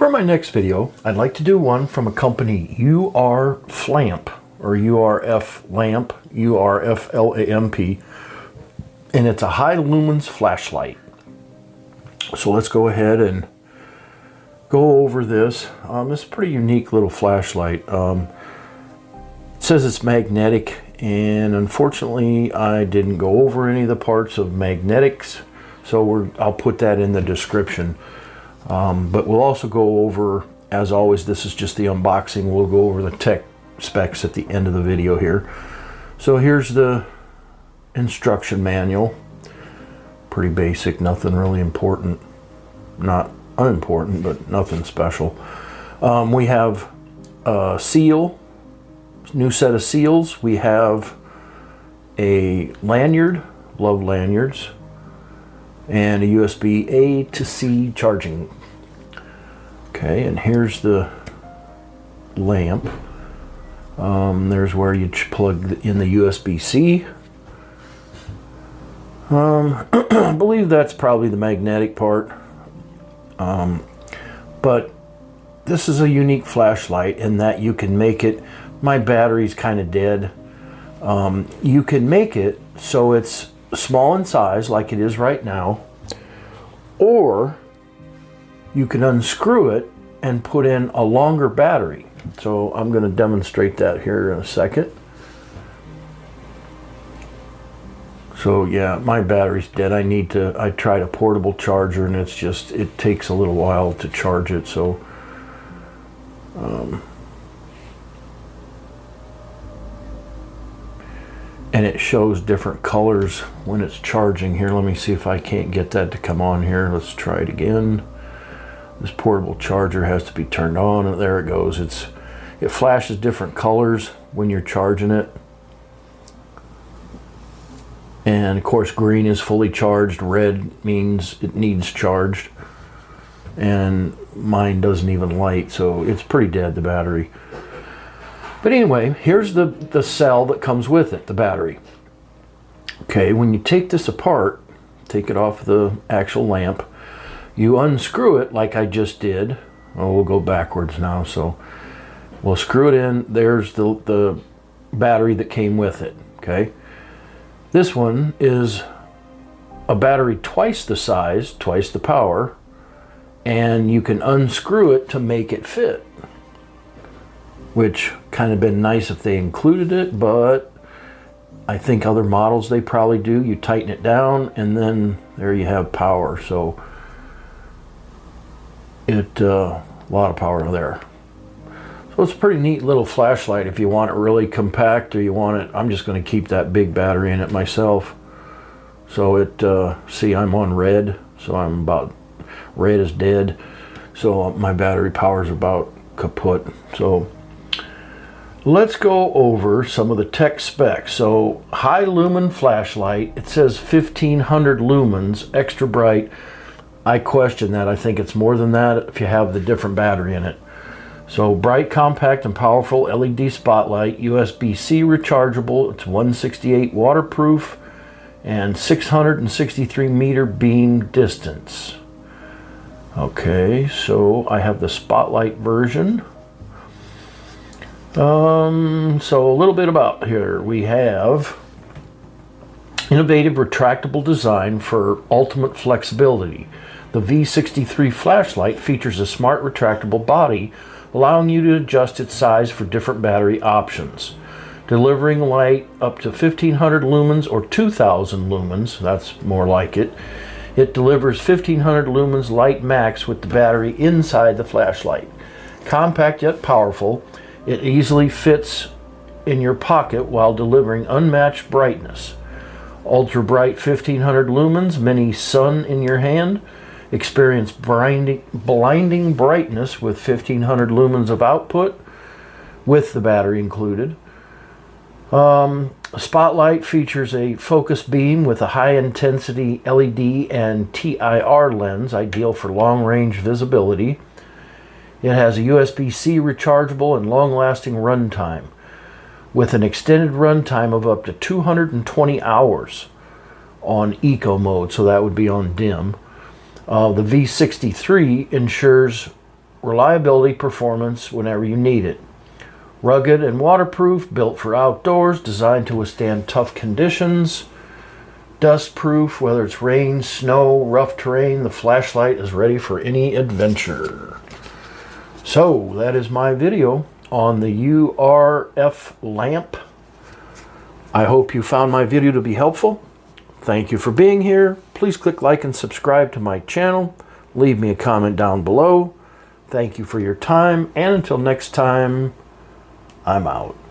For my next video, I'd like to do one from a company urFlamp, or urFlamp, urFlamp, and it's a high lumens flashlight. So let's go ahead and go over this. This is a pretty unique little flashlight. It says it's magnetic, and unfortunately I didn't go over any of the parts of magnetics, so I'll put that in the description. But we'll also go over, as always, this is just the unboxing. We'll go over the tech specs at the end of the video here. So here's the instruction manual. Pretty basic, nothing really important. Not unimportant, but nothing special. We have a seal, new set of seals. We have a lanyard, love lanyards, and a USB A to C charging. Okay, and here's the lamp. There's where you plug in the USB-C. I believe that's probably the magnetic part. But this is a unique flashlight in that you can make it, my battery's kind of dead. You can make it so it's small in size like it is right now, or you can unscrew it and put in a longer battery. So I'm going to demonstrate that here in a second. So yeah, my battery's dead. I tried a portable charger, and it's just, it takes a little while to charge it. So and it shows different colors when it's charging here. Let me see if I can't get that to come on here. Let's try it again. This portable charger has to be turned on, and there it goes. It flashes different colors when you're charging it. And of course, green is fully charged, red means it needs charged, and mine doesn't even light, so it's pretty dead, the battery. But anyway, here's the cell that comes with it, the battery. Okay, when you take this apart, take it off the actual lamp, you unscrew it like I just did. Oh, we'll go backwards now, so we'll screw it in. There's the battery that came with it, okay? This one is a battery twice the size, twice the power, and you can unscrew it to make it fit, which kind of been nice if they included it, but I think other models they probably do. You tighten it down, and then there you have power. So a lot of power there. So it's a pretty neat little flashlight if you want it really compact, or you want it, I'm just going to keep that big battery in it myself. So see, I'm on red, so I'm about, red is dead, so my battery power is about kaput. So let's go over some of the tech specs. So high lumen flashlight, it says 1500 lumens, extra bright. I question that. I think it's more than that if you have the different battery in it. So bright, compact, and powerful LED spotlight, USB-C rechargeable. It's 168 waterproof and 663 meter beam distance. Okay, so I have the spotlight version. So a little bit about here. We have innovative retractable design for ultimate flexibility. The V63 flashlight features a smart retractable body, allowing you to adjust its size for different battery options. Delivering light up to 1500 lumens or 2000 lumens, that's more like it. It delivers 1500 lumens light max with the battery inside the flashlight. Compact yet powerful, it easily fits in your pocket while delivering unmatched brightness. Ultra bright 1500 lumens, mini sun in your hand. Experience blinding brightness with 1500 lumens of output with the battery included. Spotlight features a focus beam with a high intensity LED and TIR lens, ideal for long range visibility. It has a USB-C rechargeable and long lasting runtime with an extended runtime of up to 220 hours on eco mode, so that would be on dim. The V63 ensures reliability, performance whenever you need it. Rugged and waterproof, built for outdoors, designed to withstand tough conditions. Dust proof, whether it's rain, snow, rough terrain, the flashlight is ready for any adventure. So that is my video on the urFlamp. I hope you found my video to be helpful. Thank you for being here. Please click like and subscribe to my channel. Leave me a comment down below. Thank you for your time, and until next time, I'm out.